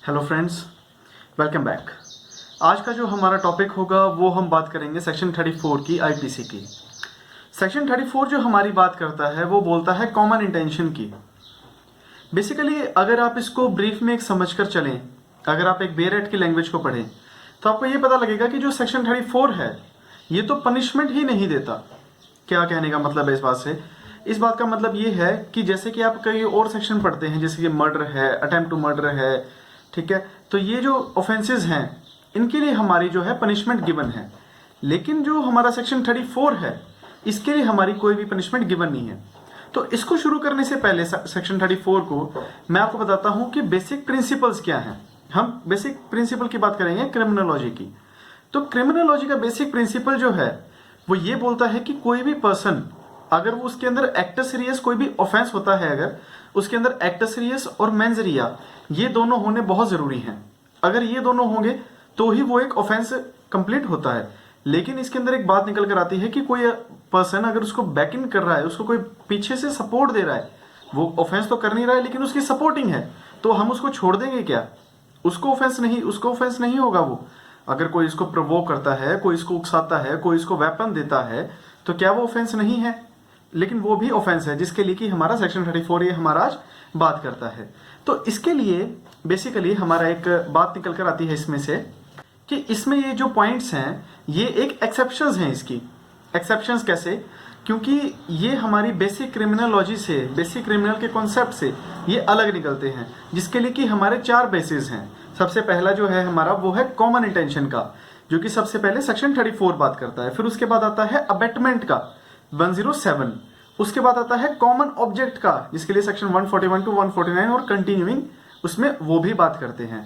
Hello friends, welcome back. आज का जो हमारा टॉपिक होगा वो हम बात करेंगे सेक्शन 34 की आईपीसी की। सेक्शन 34 जो हमारी बात करता है वो बोलता है कॉमन इंटेंशन की। बेसिकली अगर आप इसको ब्रीफ में एक समझकर चलें, अगर आप एक बेरेट की लैंग्वेज को पढ़ें तो आपको ये पता लगेगा कि जो सेक्शन 34 है ये तो पनिशमेंट ही नहीं देता। क्या कहने का मतलब है इस बात से? इस बात का मतलब ये है कि जैसे कि आप कई और सेक्शन पढ़ते हैं, जैसे कि मर्डर है, अटेम्प्ट टू मर्डर है, ठीक है, तो ये जो ऑफेंसेस हैं इनके लिए हमारी जो है पनिशमेंट गिवन है। लेकिन जो हमारा सेक्शन 34 है इसके लिए हमारी कोई भी पनिशमेंट गिवन नहीं है। तो इसको शुरू करने से पहले सेक्शन 34 को मैं आपको बताता हूं कि बेसिक प्रिंसिपल्स क्या हैं। हम बेसिक प्रिंसिपल की बात करेंगे क्रिमिनोलॉजी की। तो क्रिमिनोलॉजी का बेसिक प्रिंसिपल जो है वो ये बोलता है कि कोई भी पर्सन अगर वो उसके अंदर एक्टस सीरियस कोई भी ऑफेंस होता है, अगर उसके अंदर एक्टस सीरियस और मेंस रिया ये दोनों होने बहुत जरूरी हैं। अगर ये दोनों होंगे तो ही वो एक ऑफेंस कंप्लीट होता है। लेकिन इसके अंदर एक बात निकल कर आती है कि कोई पर्सन अगर उसको बैक इन कर रहा है, उसको कोई पीछे से सपोर्ट दे रहा है, वो ऑफेंस तो कर नहीं रहा है लेकिन उसकी सपोर्टिंग है, तो हम उसको छोड़ देंगे क्या? उसको ऑफेंस नहीं होगा वो। अगर कोई इसको प्रोवोक करता है, कोई इसको उकसाता है, कोई इसको वेपन देता है, तो क्या वो ऑफेंस नहीं है? लेकिन वो भी ऑफेंस है जिसके लिए कि हमारा सेक्शन 34 ये हमारा आज बात करता है। तो इसके लिए बेसिकली हमारा एक बात निकल कर आती है इसमें से कि इसमें ये जो पॉइंट्स हैं ये एक एक्सेप्शंस हैं। इसकी एक्सेप्शंस कैसे? क्योंकि ये हमारी बेसिक क्रिमिनोलॉजी से, बेसिक क्रिमिनल के कॉन्सेप्ट से ये अलग निकलते हैं, जिसके लिए कि हमारे 4 बेसिस हैं। सबसे पहला जो है हमारा वो है कॉमन इंटेंशन का, जो कि सबसे पहले सेक्शन 34 बात करता है। फिर उसके बाद आता है अबेटमेंट का 107। उसके बाद आता है कॉमन ऑब्जेक्ट का, जिसके लिए सेक्शन 141 टू 149 और कंटिन्यूइंग उसमें वो भी बात करते हैं।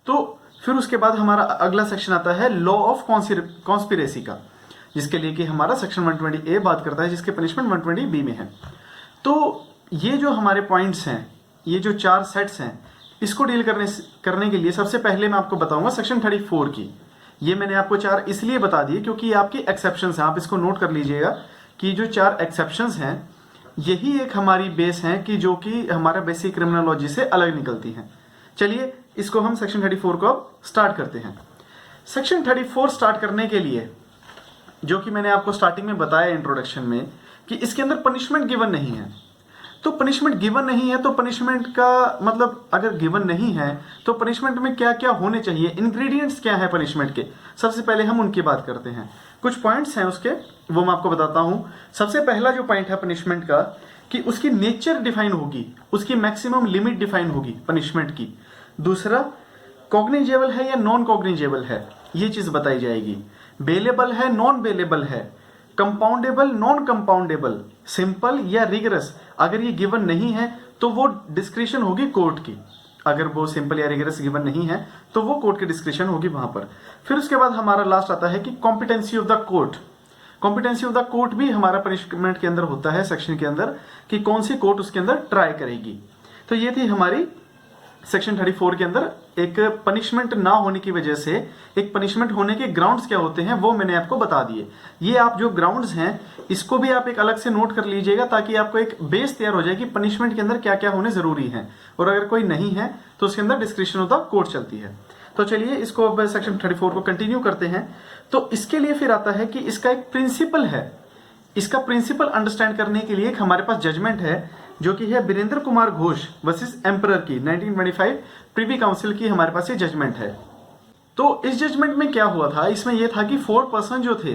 तो फिर उसके बाद हमारा अगला सेक्शन आता है लॉ ऑफ कॉन्स्पिरेसी का, जिसके लिए कि हमारा सेक्शन 120A बात करता है, जिसके पनिशमेंट 120B में है। तो ये जो हमारे पॉइंट्स हैं, ये जो 4 सेट्स हैं, इसको डील करने के लिए सबसे पहले मैं आपको बताऊंगा सेक्शन 34 की। ये मैंने आपको 4 इसलिए बता दिए क्योंकि ये आपकी एक्सेप्शंस हैं। आप इसको नोट कर लीजिएगा कि जो 4 एक्सेप्शंस हैं यही एक हमारी बेस है कि जो कि हमारा बेसिक क्रिमिनोलॉजी से अलग निकलती हैं। चलिए इसको हम सेक्शन 34 को अब स्टार्ट करते हैं। सेक्शन 34 स्टार्ट करने के लिए जो कि मैंने आपको स्टार्टिंग में बताया इंट्रोडक्शन में कि इसके अंदर पनिशमेंट गिवन नहीं है। तो पनिशमेंट गिवन नहीं है तो पनिशमेंट का मतलब अगर गिवन नहीं है तो पनिशमेंट में क्या क्या होने चाहिए, इंग्रेडिएंट्स क्या है पनिशमेंट के, सबसे पहले हम उनकी बात करते हैं। कुछ पॉइंट्स हैं उसके, वो मैं आपको बताता हूं। सबसे पहला जो पॉइंट है पनिशमेंट का कि उसकी नेचर डिफाइन होगी, उसकी मैक्सिमम लिमिट डिफाइन होगी पनिशमेंट की। दूसरा, कॉग्निजेबल है या नॉन कॉग्निजेबल है, ये चीज बताई जाएगी। बेलेबल है, नॉन बेलेबल है, कंपाउंडेबल, नॉन कंपाउंडेबल, सिंपल या रिगरस, अगर ये गिवन नहीं है तो वो डिस्क्रिशन होगी कोर्ट की। अगर वो सिंपल या रिगरस गिवन नहीं है तो वो कोर्ट की डिस्क्रिशन होगी वहां पर। फिर उसके बाद हमारा लास्ट आता है कि competency of the court. Competency of the court भी हमारा पनिशमेंट के अंदर होता है सेक्शन के अंदर कि कौन सी कोर्ट उसके अंदर ट्राई करेगी। तो ये थी हमारी सेक्शन 34 के अंदर एक पनिशमेंट ना होने की वजह से एक पनिशमेंट होने के ग्राउंड्स क्या होते हैं वो मैंने आपको बता दिए। ये आप जो ग्राउंड्स हैं इसको भी आप एक अलग से नोट कर लीजिएगा ताकि आपको एक बेस तैयार हो जाए कि पनिशमेंट के अंदर क्या क्या होने जरूरी है, और अगर कोई नहीं है तो उसके अंदर डिस्क्रिप्शन ऑफ द कोर्ट चलती है। तो चलिए इसको अब सेक्शन 34 को कंटिन्यू करते हैं। तो इसके लिए फिर आता है कि इसका एक प्रिंसिपल है। इसका प्रिंसिपल अंडरस्टैंड करने के लिए एक हमारे पास जजमेंट है जो कि है वीरेंद्र कुमार घोष वर्सेस एम्परर की 1925 प्रिवी काउंसिल की हमारे पास ये जजमेंट है। तो इस जजमेंट में क्या हुआ था, इसमें यह था कि 4 पर्सन जो थे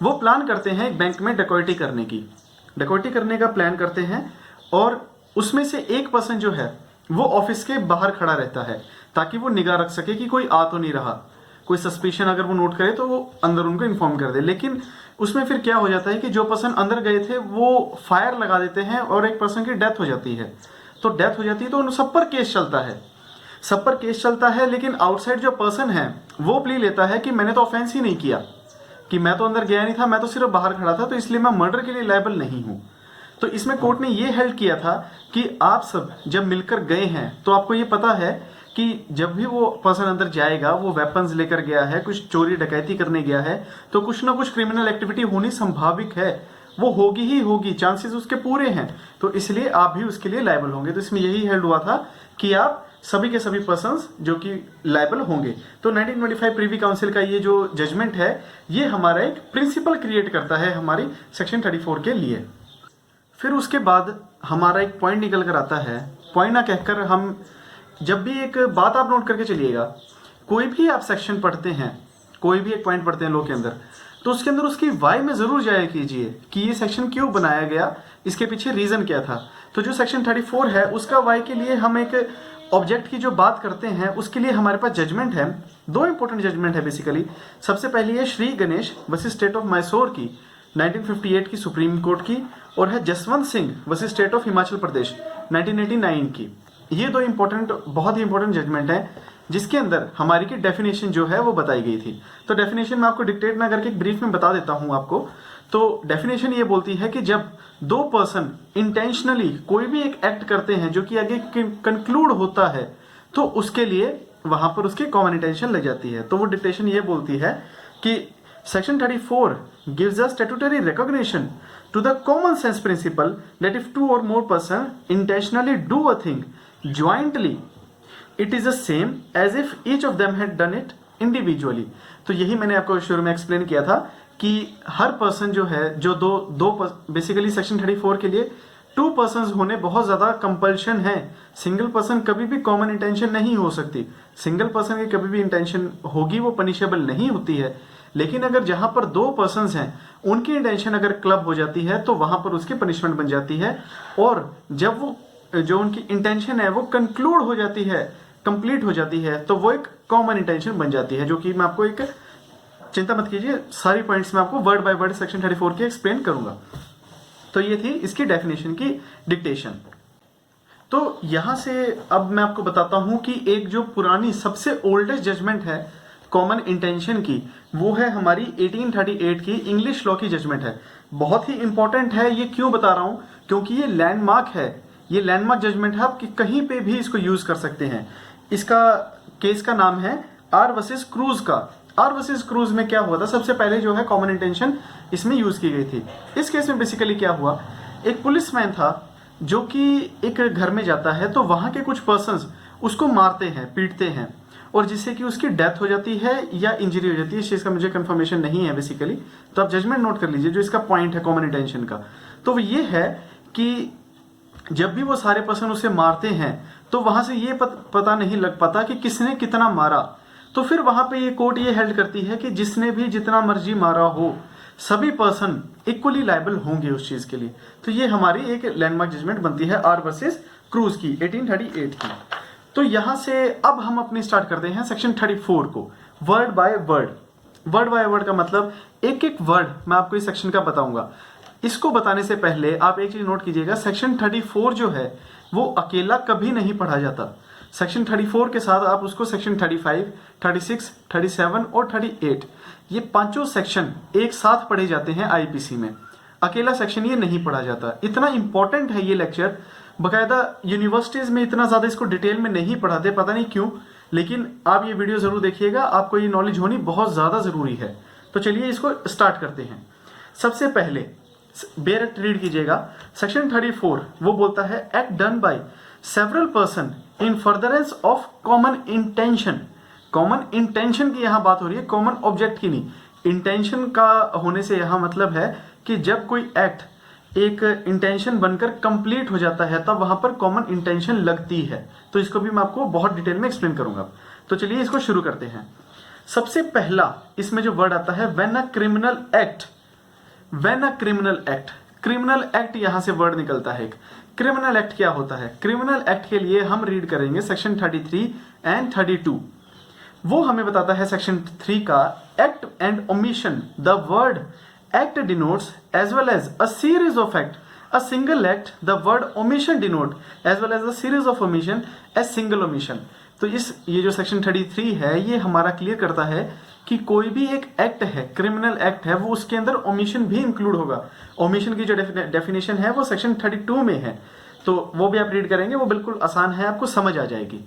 वो प्लान करते हैं एक बैंक में डकैती करने की, डकैती करने का प्लान करते हैं, और उसमें से एक पर्सन जो है वो ऑफिस के बाहर खड़ा रहता है ताकि वो निगाह रख सके कि कोई आ तो नहीं रहा, कोई सस्पिशन अगर वो नोट करे तो वो अंदर उनको इन्फॉर्म कर दे। लेकिन उसमें फिर क्या हो जाता है कि जो पर्सन अंदर गए थे वो फायर लगा देते हैं और एक पर्सन की डेथ हो जाती है। तो डेथ हो जाती है तो उन सब पर केस चलता है, सब पर केस चलता है। लेकिन आउटसाइड जो पर्सन है वो प्ली लेता है कि मैंने तो ऑफेंस ही नहीं किया, कि मैं तो अंदर गया नहीं था, मैं तो सिर्फ बाहर खड़ा था, तो इसलिए मैं मर्डर के लिए लायबल नहीं हूं। तो इसमें कोर्ट ने ये हेल्ड किया था कि आप सब जब मिलकर गए हैं तो आपको ये पता है कि जब भी वो पर्सन अंदर जाएगा वो वेपन्स लेकर गया है, कुछ चोरी डकैती करने गया है, तो कुछ ना कुछ क्रिमिनल एक्टिविटी होनी संभाविक है, वो होगी ही होगी, चांसेस उसके पूरे हैं, तो इसलिए आप भी उसके लिए लायबल होंगे। तो इसमें यही हेल्ड हुआ था कि आप सभी के सभी पर्सन्स जो कि लायबल होंगे। तो 1925 प्रीवी काउंसिल का ये जो जजमेंट है ये हमारा एक प्रिंसिपल क्रिएट करता है हमारी सेक्शन 34 के लिए। फिर उसके बाद हमारा एक पॉइंट निकल कर आता है। पॉइंट ना कहकर हम जब भी एक बात आप नोट करके चलिएगा, कोई भी आप सेक्शन पढ़ते हैं, कोई भी एक पॉइंट पढ़ते हैं लॉ के अंदर, तो उसके अंदर उसकी वाई में जरूर जाया कीजिए कि ये सेक्शन क्यों बनाया गया, इसके पीछे रीजन क्या था। तो जो सेक्शन 34 है उसका वाई के लिए हम एक ऑब्जेक्ट की जो बात करते हैं उसके लिए हमारे पास जजमेंट है। दो इंपॉर्टेंट जजमेंट है बेसिकली। सबसे पहली है Shri Ganesh versus state of Mysore की 1958 की सुप्रीम कोर्ट की, और है Jaswant Singh versus state of Himachal Pradesh 1989 की। ये दो बहुत ही इंपॉर्टेंट जजमेंट है जिसके अंदर हमारी की डेफिनेशन जो है वो बताई गई थी। तो डेफिनेशन मैं आपको डिक्टेट ना करके एक ब्रीफ में बता देता हूं आपको। तो डेफिनेशन ये बोलती है कि जब दो पर्सन इंटेंशनली कोई भी एक एक्ट करते हैं जो कि आगे कंक्लूड होता है तो उसके लिए वहां पर उसकी कॉमन इंटेंशन लग जाती है। तो वो डिक्टेशन ये बोलती है कि section 34 gives a statutory recognition to the common sense principle that if two or more person intentionally do a thing jointly it is the same as if each of them had done it individually. तो यही मैंने आपको शुरू में explain किया था कि हर person जो है जो दो बेसिकली सेक्शन 34 के लिए टू पर्सन्स होने बहुत ज्यादा कंपल्शन है। सिंगल पर्सन कभी भी कॉमन इंटेंशन नहीं हो सकती। सिंगल पर्सन की कभी भी इंटेंशन होगी वो पनिशेबल नहीं होती है। लेकिन अगर जहां पर दो पर्सन्स हैं उनकी इंटेंशन अगर क्लब हो जाती है तो वहां पर उसकी पनिशमेंट बन जाती है। और जब वो जो उनकी इंटेंशन है वो कंक्लूड हो जाती है, कंप्लीट हो जाती है, तो वो एक कॉमन इंटेंशन बन जाती है। जो कि मैं आपको एक चिंता मत कीजिए, सारी पॉइंट्स मैं आपको वर्ड बाय वर्ड सेक्शन 34 के एक्सप्लेन करूंगा। तो ये थी इसकी डेफिनेशन की डिक्टेशन। तो यहां से अब मैं आपको बताता हूं कि एक जो पुरानी सबसे ओल्डेस्ट जजमेंट है कॉमन इंटेंशन की, वो है हमारी 1838 की इंग्लिश लॉ की जजमेंट है। बहुत ही इंपॉर्टेंट है। ये क्यों बता रहा हूं? क्योंकि ये लैंडमार्क है, ये लैंडमार्क जजमेंट है। आप कहीं पे भी इसको यूज कर सकते हैं। इसका केस का नाम है आर वर्सेस क्रूज का। आर वर्सेस क्रूज में क्या हुआ था? सबसे पहले जो है कॉमन इंटेंशन इसमें यूज की गई थी। इस केस में बेसिकली क्या हुआ, एक पुलिसमैन था जो कि एक घर में जाता है तो वहां के कुछ पर्सन्स उसको मारते हैं, पीटते हैं, और जिससे कि उसकी डेथ हो जाती है या इंजरी हो जाती है। इस चीज का मुझे कंफर्मेशन नहीं है बेसिकली, तो आप जजमेंट नोट कर लीजिए जो इसका पॉइंट है कॉमन इंटेंशन का। तो ये है कि जब भी वो सारे पर्सन उसे मारते हैं तो वहां से ये पता नहीं लग पाता कि किसने कितना मारा। तो फिर वहां पे ये कोर्ट ये हेल्ड करती है कि जिसने भी जितना मर्जी मारा हो सभी पर्सन इक्वली लायबल होंगे उस चीज के लिए। तो ये हमारी एक लैंडमार्क जजमेंट बनती है आर वर्सेस क्रूज की 1838 की। तो यहां से अब हम अपनी स्टार्ट करते हैं सेक्शन 34 को word by word. Word by word का मतलब एक एक वर्ड मैं आपको इस सेक्शन का बताऊंगा। इसको बताने से पहले आप एक चीज नोट कीजिएगा, सेक्शन 34 जो है वो अकेला कभी नहीं पढ़ा जाता। सेक्शन 34 के साथ आप उसको सेक्शन 35, 36, 37 और 38 ये पांचों सेक्शन एक साथ पढ़े जाते हैं आईपीसी में। अकेला सेक्शन ये नहीं पढ़ा जाता। इतना इंपॉर्टेंट है ये लेक्चर, बकायदा यूनिवर्सिटीज में इतना ज्यादा इसको डिटेल में नहीं पढ़ाते, पता नहीं क्यों, लेकिन आप ये वीडियो जरूर देखिएगा, आपको ये नॉलेज होनी बहुत ज्यादा जरूरी है। तो चलिए इसको स्टार्ट करते हैं। सबसे पहले बेयर रीड कीजिएगा। सेक्शन 34 वो बोलता है act done by several person in furtherance of common intention. Common intention की यहां बात हो रही है, कॉमन ऑब्जेक्ट की नहीं। इंटेंशन का होने से यहां मतलब है कि जब कोई एक्ट एक इंटेंशन बनकर कंप्लीट हो जाता है तब वहां पर कॉमन इंटेंशन लगती है। तो इसको भी मैं आपको बहुत डिटेल में एक्सप्लेन करूंगा। तो चलिए इसको शुरू करते हैं। सबसे पहला इसमें जो वर्ड आता है when a criminal act. When a criminal act, criminal act यहां से वर्ड निकलता है। क्रिमिनल एक्ट क्या होता है? क्रिमिनल एक्ट के लिए हम रीड करेंगे सेक्शन 33 एंड 32। वो हमें बताता है सेक्शन 3 का act and omission. The word act denotes as well as a series of act, a single act. The word omission denote as well as a series of omission as single omission. तो ये जो section 33 है ये हमारा clear करता है कि कोई भी एक एक्ट है, क्रिमिनल एक्ट है, वो उसके अंदर ओमिशन भी इंक्लूड होगा। ओमिशन की जो डेफिनेशन है वो सेक्शन 32 में है, तो वो भी आप रीड करेंगे, वो बिल्कुल आसान है, आपको समझ आ जाएगी।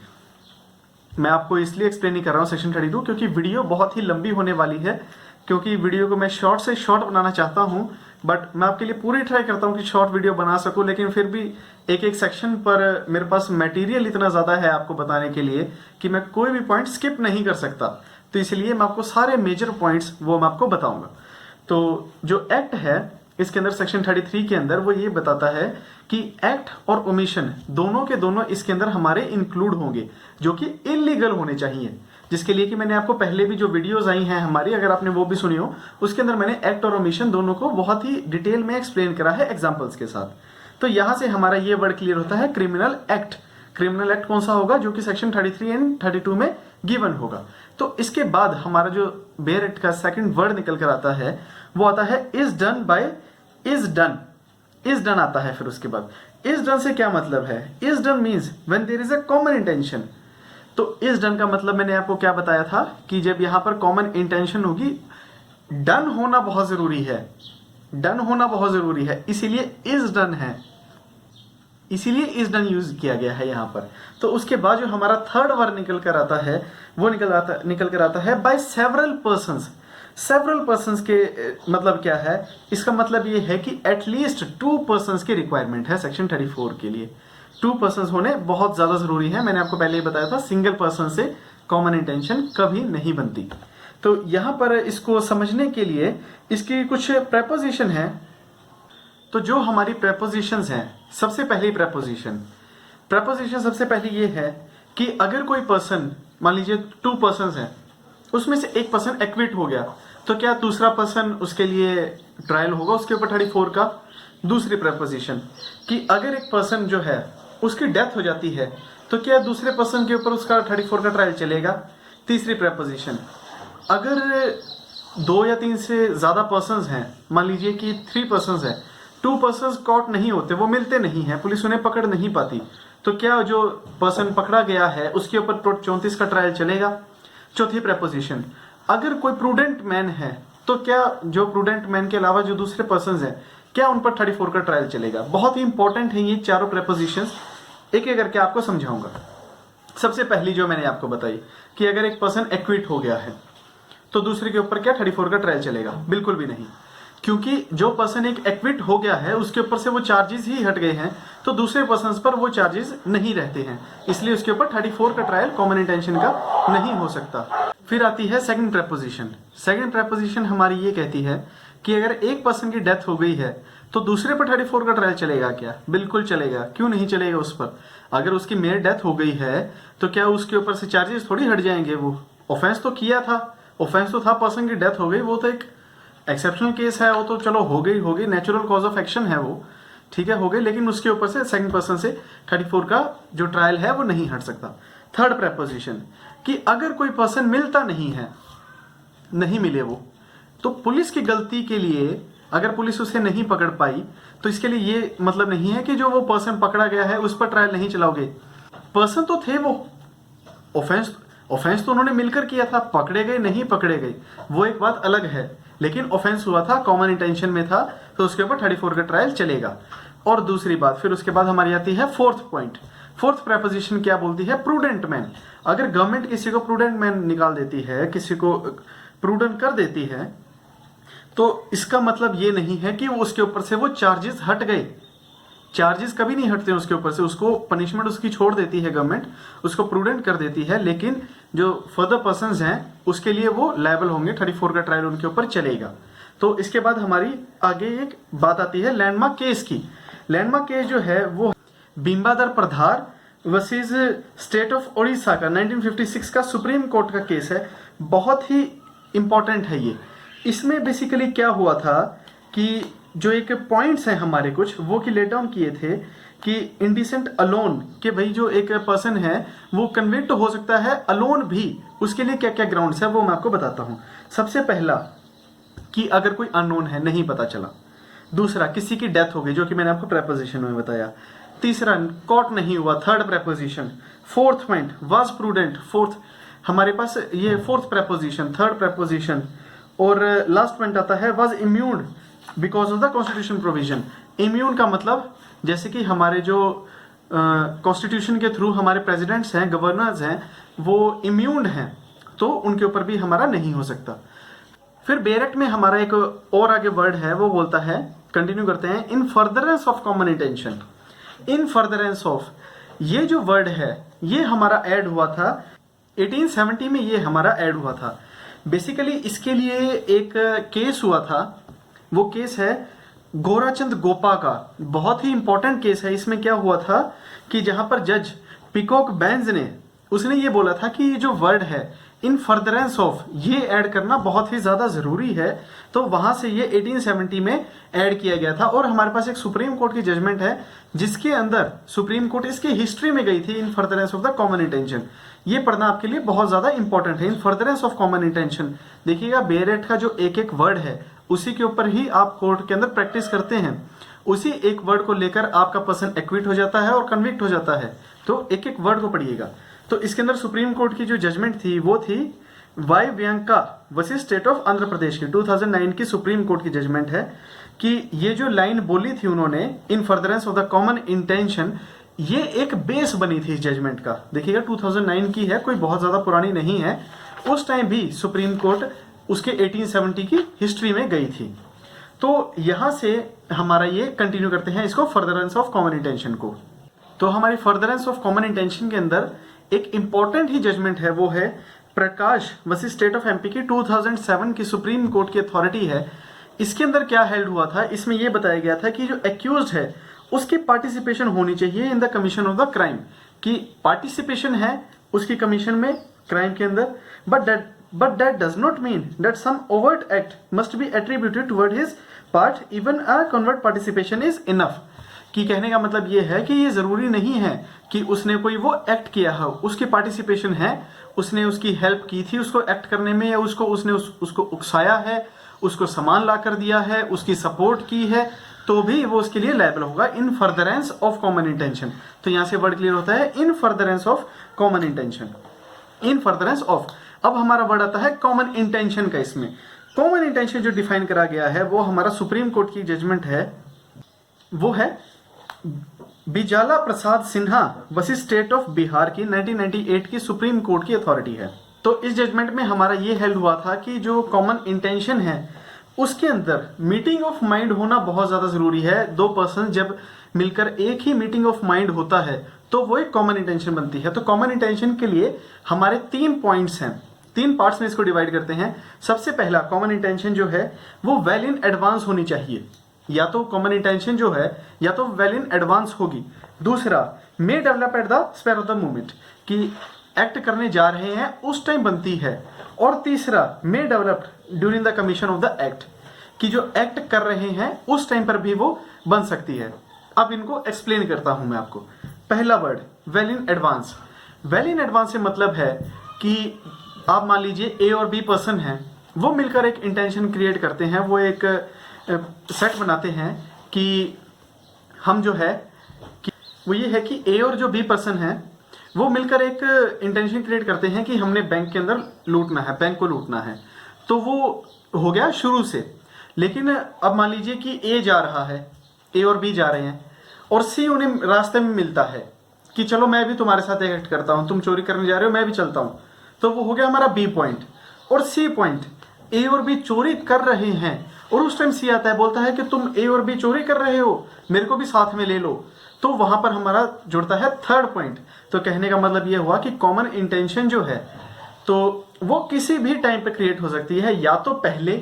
मैं आपको इसलिए एक्सप्लेन नहीं कर रहा हूं सेक्शन 32 क्योंकि वीडियो बहुत ही लंबी होने वाली है, क्योंकि वीडियो को मैं शॉर्ट से शॉर्ट बनाना चाहता हूं बट मैं आपके लिए पूरी ट्राई करता हूँ कि शॉर्ट वीडियो बना सकूँ, लेकिन फिर भी एक एक सेक्शन पर मेरे पास मटेरियल इतना ज़्यादा है आपको बताने के लिए कि मैं कोई भी पॉइंट स्किप नहीं कर सकता। तो इसलिए मैं आपको सारे मेजर पॉइंट्स वो मैं आपको बताऊंगा। तो जो एक्ट है इसके अंदर सेक्शन 33 के अंदर वो ये बताता है कि एक्ट और ओमिशन दोनों के दोनों इसके अंदर हमारे इंक्लूड होंगे जो कि इलीगल होने चाहिए, जिसके लिए कि मैंने आपको पहले भी जो वीडियोस आई हैं हमारी, अगर आपने वो भी सुनी हो, उसके अंदर मैंने एक्ट और ओमिशन दोनों को बहुत ही डिटेल में एक्सप्लेन करा है एग्जांपल्स के साथ। तो यहां से हमारा ये वर्ड क्लियर होता है क्रिमिनल एक्ट। क्रिमिनल एक्ट कौन सा होगा? जो कि सेक्शन 33 एंड 32 में गिवन होगा। तो इसके बाद हमारा जो बेयर एक्ट का सेकंड वर्ड निकल कर आता है वो आता है is done by is done. Is done आता है। फिर उसके बाद इज डन से क्या मतलब है? Is done means when there is a common intention. तो इज डन का मतलब मैंने आपको क्या बताया था कि जब यहां पर कॉमन इंटेंशन होगी, डन होना बहुत जरूरी है, डन होना बहुत जरूरी है, इसीलिए इज डन है, इसीलिए इज डन यूज किया गया है यहां पर। तो उसके बाद जो हमारा थर्ड वर्ड निकल कर आता है वो निकल कर आता है by several persons. Several persons के मतलब क्या है? इसका मतलब ये है कि एटलीस्ट 2 पर्संस की रिक्वायरमेंट है सेक्शन 34 के लिए। 2 पर्संस होने बहुत ज्यादा जरूरी है। मैंने आपको पहले ही बताया था सिंगल पर्सन से कॉमन इंटेंशन कभी नहीं बनती। तो यहां पर इसको समझने के लिए इसकी कुछ प्रेपोजिशन है। तो जो हमारी प्रेपोजिशंस हैं, सबसे पहली प्रेपोजिशन सबसे पहली ये है कि अगर कोई पर्सन, मान लीजिए 2 पर्संस हैं, उसमें से एक पर्सन एक्विट हो गया, तो क्या दूसरा पर्सन उसके लिए ट्रायल होगा उसके ऊपर 34 का? दूसरी प्रेपोजिशन कि अगर एक पर्सन जो है उसकी डेथ हो जाती है तो क्या दूसरे पर्सन के ऊपर उसका 34 का ट्रायल चलेगा? तीसरी प्रेपोजिशन अगर 2 या 3 से ज्यादा पर्संस हैं, मान लीजिए कि 3 पर्संस हैं, 2 पर्संस कॉट नहीं होते, वो मिलते नहीं हैं, पुलिस उन्हें पकड़ नहीं पाती, तो क्या जो पर्सन पकड़ा गया है उसके ऊपर 34 का ट्रायल चलेगा? चौथी प्रेपोजिशन अगर कोई प्रूडेंट मैन है तो क्या जो प्रूडेंट मैन के अलावा जो दूसरे पर्संस हैं क्या उन पर 34 का ट्रायल चलेगा? बहुत ही इंपॉर्टेंट है ये चारों प्रेपोजिशंस, एक एक करके आपको समझाऊंगा। सबसे पहली जो मैंने आपको बताई कि अगर एक पर्सन एक्विट हो गया है तो दूसरे के ऊपर क्या 34 का ट्रायल चलेगा? बिल्कुल भी नहीं, क्योंकि जो पर्सन एक एक्विट हो गया है उसके ऊपर से वो चार्जेस ही हट गए हैं, तो दूसरे पर्सन पर वो चार्जेस नहीं रहते हैं, इसलिए उसके ऊपर 34 का ट्रायल कॉमन इंटेंशन का नहीं हो सकता। फिर आती है सेकंड प्रेपोजिशन। सेकंड प्रेपोजिशन हमारी ये कहती है कि अगर एक पर्सन की डेथ हो गई है तो दूसरे पर 34 का ट्रायल चलेगा क्या? बिल्कुल चलेगा। क्यों नहीं चलेगा उस पर? अगर उसकी मेयर डेथ हो गई है तो क्या उसके ऊपर से चार्जेस थोड़ी हट जाएंगे? वो ऑफेंस तो किया था, ऑफेंस तो था, पर्सन की डेथ हो गई, वो तो एक एक्सेप्शनल केस है, वो तो चलो हो गई, नेचुरल कॉज ऑफ एक्शन है वो, ठीक है, हो गई, लेकिन उसके ऊपर से सेकंड पर्सन से 34 का जो ट्रायल है वो नहीं हट सकता। थर्ड प्रेपोजिशन कि अगर कोई पर्सन मिलता नहीं है, नहीं मिले वो, तो पुलिस की गलती के लिए अगर पुलिस उसे नहीं पकड़ पाई तो इसके लिए ये मतलब नहीं है कि जो वो पर्सन पकड़ा गया है उस पर ट्रायल नहीं चलाओगे। पर्सन तो थे वो, ऑफेंस तो उन्होंने मिलकर किया था, पकड़े गए नहीं पकड़े गए वो एक बात अलग है, लेकिन ऑफेंस हुआ था, कॉमन इंटेंशन में था, तो उसके ऊपर 34 का ट्रायल चलेगा। और दूसरी बात फिर उसके बाद हमारी आती है फोर्थ पॉइंट। फोर्थ प्रेपोजिशन क्या बोलती है? Prudent man. अगर गवर्नमेंट किसी को प्रूडेंट मैन निकाल देती है, किसी को प्रूडेंट कर देती है, तो इसका मतलब ये नहीं है कि उसके ऊपर से वो चार्जेस हट गए। चार्जेस कभी नहीं हटते उसके ऊपर से, उसको पनिशमेंट उसकी छोड़ देती है गवर्नमेंट, उसको प्रूडेंट कर देती है, लेकिन जो फर्दर पर्संस हैं उसके लिए वो लायबल होंगे, 34 का ट्रायल उनके ऊपर चलेगा। तो इसके बाद हमारी आगे एक बात आती है लैंडमार्क केस की। लैंडमार्क केस जो है वो बिंबादर Pradhar versus state of Odisha का 1956 का सुप्रीम कोर्ट का केस है। बहुत ही इंपॉर्टेंट है ये। इसमें बेसिकली क्या हुआ था कि जो एक पॉइंट्स हैं हमारे कुछ वो कि लेट डाउन किए थे कि इंडिसेंट अलोन के भाई जो एक पर्सन है वो कन्विक्ट हो सकता है अलोन भी, उसके लिए क्या क्या ग्राउंड्स है वो मैं आपको बताता हूं। सबसे पहला कि अगर कोई अननोन है, नहीं पता चला। दूसरा, किसी की डेथ हो गई, जो कि मैंने आपको प्रेपोजिशन में बताया। तीसरा, कॉट नहीं हुआ, third proposition. Fourth point, was prudent, fourth हमारे पास ये फोर्थ प्रेपोजिशन, थर्ड प्रेपोजिशन। और लास्ट पॉइंट आता है was immuned because of the constitution provision. Immune का मतलब जैसे कि हमारे जो कॉन्स्टिट्यूशन के थ्रू हमारे प्रेसिडेंट्स हैं, गवर्नर्स हैं, वो इम्यून्ड हैं, तो उनके ऊपर भी हमारा नहीं हो सकता। फिर बेयर एक्ट में हमारा एक और आगे वर्ड है, वो बोलता है, कंटिन्यू करते हैं, इन furtherance of common intention. In furtherance of, ये जो वर्ड है ये हमारा ऐड हुआ था 1870 में, ये हमारा ऐड हुआ था। बेसिकली इसके लिए एक केस हुआ था, वो केस है गोराचंद गोपा का, बहुत ही इंपॉर्टेंट केस है। इसमें क्या हुआ था कि जहां पर जज पिकॉक बेंज ने, उसने ये बोला था कि ये जो वर्ड है इन फर्दरेंस ऑफ, ये ऐड करना बहुत ही ज्यादा जरूरी है। तो वहां से ये 1870 में ऐड किया गया था। और हमारे पास एक सुप्रीम कोर्ट की जजमेंट है जिसके अंदर सुप्रीम कोर्ट इसके हिस्ट्री में गई थी, इन furtherance of the common intention. ये पढ़ना आपके लिए बहुत ज्यादा इंपॉर्टेंट है, इन फर्दरेंस ऑफ कॉमन इंटेंशन। देखिएगा बेयर एक्ट का जो एक एक वर्ड है उसी के ऊपर ही आप कोर्ट के अंदर प्रैक्टिस करते हैं। उसी एक वर्ड को लेकर आपका पर्सन एक्विट हो जाता है और कन्विक्ट हो जाता है। तो एक एक वर्ड को पढ़िएगा। तो इसके अंदर सुप्रीम कोर्ट की जो जजमेंट थी वो थी Y Vyanka versus state of Andhra Pradesh की 2009 की सुप्रीम कोर्ट की जजमेंट है कि ये जो लाइन बोली थी उन्होंने, इन furtherance of the common intention, ये एक बेस बनी थी इस जजमेंट का। देखिएगा 2009 की है, कोई बहुत ज्यादा पुरानी नहीं है। उस टाइम भी सुप्रीम कोर्ट उसके 1870 की हिस्ट्री में गई थी। तो यहां से हमारा ये कंटिन्यू करते हैं इसको, फर्दरेंस ऑफ कॉमन इंटेंशन को। तो हमारी फर्दरेंस ऑफ कॉमन इंटेंशन के अंदर एक इंपॉर्टेंट ही जजमेंट है, वो है प्रकाश वर्सेस स्टेट ऑफ एमपी की 2007 की सुप्रीम कोर्ट की अथॉरिटी है। इसके अंदर क्या हेल्ड हुआ था, इसमें यह बताया गया था कि जो एक्यूज्ड है उसकी पार्टिसिपेशन होनी चाहिए in the commission of the crime, कि पार्टिसिपेशन है उसकी कमीशन में, क्राइम के अंदर, but that does not mean that some overt act must be attributed toward his part, even a covert participation is enough। कि कहने का मतलब ये है कि ये जरूरी नहीं है कि उसने कोई वो एक्ट किया है, उसकी पार्टिसिपेशन है, उसने उसकी हेल्प की थी उसको एक्ट करने में, या उसने उसको उकसाया है, उसको सामान ला कर दिया है, उसकी सपोर्ट की है, तो भी वो उसके लिए लायबल होगा इन फर्दरेंस ऑफ कॉमन इंटेंशन। तो यहां से वर्ड क्लियर होता है, इन furtherance of common intention, in furtherance of. अब हमारा वर्ड आता है कॉमन इंटेंशन का। इसमें कॉमन इंटेंशन जो डिफाइन करा गया है वो हमारा सुप्रीम कोर्ट की जजमेंट है, वो है Bijala Prasad Sinha versus state of Bihar की 1998 की सुप्रीम कोर्ट की अथॉरिटी है। तो इस जजमेंट में हमारा ये हेल्ड हुआ था कि जो कॉमन इंटेंशन है उसके अंदर मीटिंग ऑफ माइंड होना बहुत ज्यादा जरूरी है। दो पर्सन जब मिलकर एक ही मीटिंग ऑफ माइंड होता है तो वो एक कॉमन इंटेंशन बनती है। तो कॉमन इंटेंशन के लिए हमारे 3 पॉइंट्स हैं, 3 पार्ट्स में इसको डिवाइड करते हैं। सबसे पहला, कॉमन इंटेंशन जो है वो वेल इन एडवांस होनी चाहिए, या तो कॉमन इंटेंशन जो है या तो वेल इन एडवांस होगी। दूसरा, may develop at the spur of the moment, कि एक्ट करने जा रहे हैं उस टाइम बनती है। और तीसरा, may develop during the commission of the act, कि जो एक्ट कर रहे हैं उस टाइम पर भी वो बन सकती है। अब इनको एक्सप्लेन करता हूं मैं आपको। पहला word, well in advance. Well in advance से मतलब है कि आप मान लीजिए ए और बी पर्सन हैं, वो मिलकर एक इंटेंशन क्रिएट करते हैं, वो एक सेट बनाते हैं कि हम जो है कि वो ये है कि ए और जो बी पर्सन है वो मिलकर एक इंटेंशन क्रिएट करते हैं कि हमने बैंक के अंदर लूटना है, बैंक को लूटना है। तो वो हो गया शुरू से। लेकिन अब मान लीजिए कि ए जा रहा है, ए और बी जा रहे हैं, और सी उन्हें रास्ते में मिलता है कि चलो मैं भी तुम्हारे साथ एक्ट करता हूं, तुम चोरी करने जा रहे हो, मैं भी चलता हूं। तो वो हो गया हमारा बी पॉइंट। और सी पॉइंट, ए और बी चोरी कर रहे हैं और उस टाइम सी आता है, बोलता है कि तुम ए और बी चोरी कर रहे हो, मेरे को भी साथ में ले लो। तो वहां पर हमारा जुड़ता है थर्ड पॉइंट। तो कहने का मतलब यह हुआ कि कॉमन इंटेंशन जो है तो वो किसी भी टाइम पे क्रिएट हो सकती है, या तो पहले,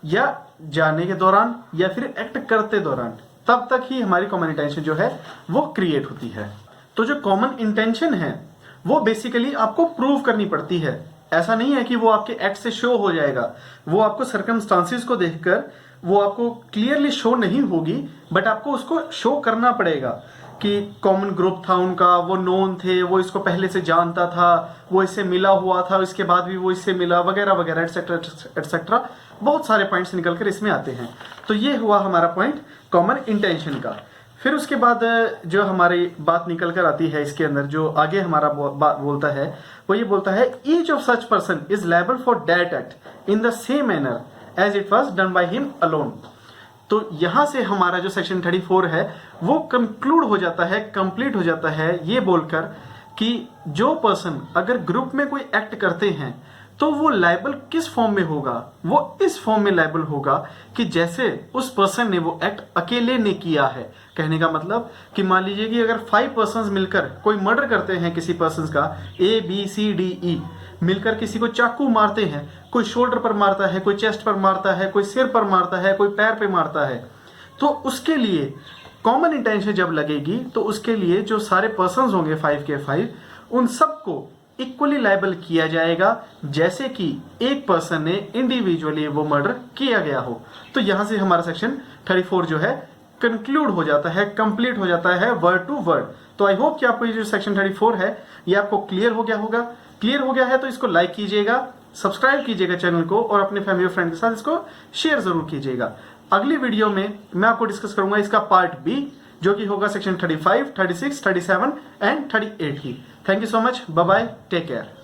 या जाने के दौरान, या फिर एक्ट करते दौरान। तब तक ही हमारी कॉमन इंटेंशन जो है वो क्रिएट होती है। तो जो कॉमन इंटेंशन है वो बेसिकली आपको प्रूव करनी पड़ती है। ऐसा नहीं है कि वो आपके एक्ट से शो हो जाएगा, वो आपको सर्कमस्टांसिस को देखकर वो आपको क्लियरली शो नहीं होगी, बट आपको उसको शो करना पड़ेगा कि कॉमन ग्रुप था उनका, वो नोन थे, वो इसको पहले से जानता था, वो इससे मिला हुआ था, इसके बाद भी वो इससे मिला, वगैरह वगैरह एटसेट्रा एटसेट्रा। बहुत सारे पॉइंट्स निकलकर इसमें आते हैं। तो ये हुआ हमारा पॉइंट कॉमन इंटेंशन का। फिर उसके बाद जो हमारी बात निकल कर आती है इसके अंदर, जो आगे हमारा बोलता है वो ये बोलता है, each of such person is liable for that act in the same manner as it was done by him alone. तो यहां से हमारा जो सेक्शन 34 है वो कंक्लूड हो जाता है, कंप्लीट हो जाता है ये बोलकर कि जो पर्सन अगर ग्रुप में कोई एक्ट करते हैं तो वो लायबल किस फॉर्म में होगा? वो इस फॉर्म में लायबल होगा कि जैसे उस पर्सन ने वो एक्ट अकेले ने किया है। कहने का मतलब कि मान लीजिए कि अगर 5 पर्सन्स मिलकर कोई मर्डर करते हैं, किसी पर्सन का ABCDE मिलकर किसी को चाकू मारते हैं, कोई शोल्डर पर मारता है, कोई चेस्ट पर मारता है, कोई सिर पर मारता है, कोई पैर पे मारता है, तो उसके लिए कॉमन इंटेंशन जब लगेगी तो उसके लिए जो सारे पर्सन्स होंगे 5 के 5 उन सबको इक्वली लायबल किया जाएगा, जैसे कि एक पर्सन ने इंडिविजुअली वो मर्डर किया गया हो। तो यहां से हमारा सेक्शन 34 जो है कंक्लूड हो जाता है, कंप्लीट हो जाता है वर्ड टू वर्ड। तो आई होप कि आपको ये जो सेक्शन 34 है ये आपको क्लियर हो गया होगा। क्लियर हो गया है तो इसको लाइक कीजिएगा, सब्सक्राइब कीजिएगा चैनल को और अपने फैमिली और फ्रेंड के साथ इसको शेयर जरूर कीजिएगा। अगली वीडियो में मैं आपको डिस्कस करूंगा इसका पार्ट B, जो कि होगा सेक्शन 35, 36, 37 एंड 38 की। Thank you so much, bye bye, take care.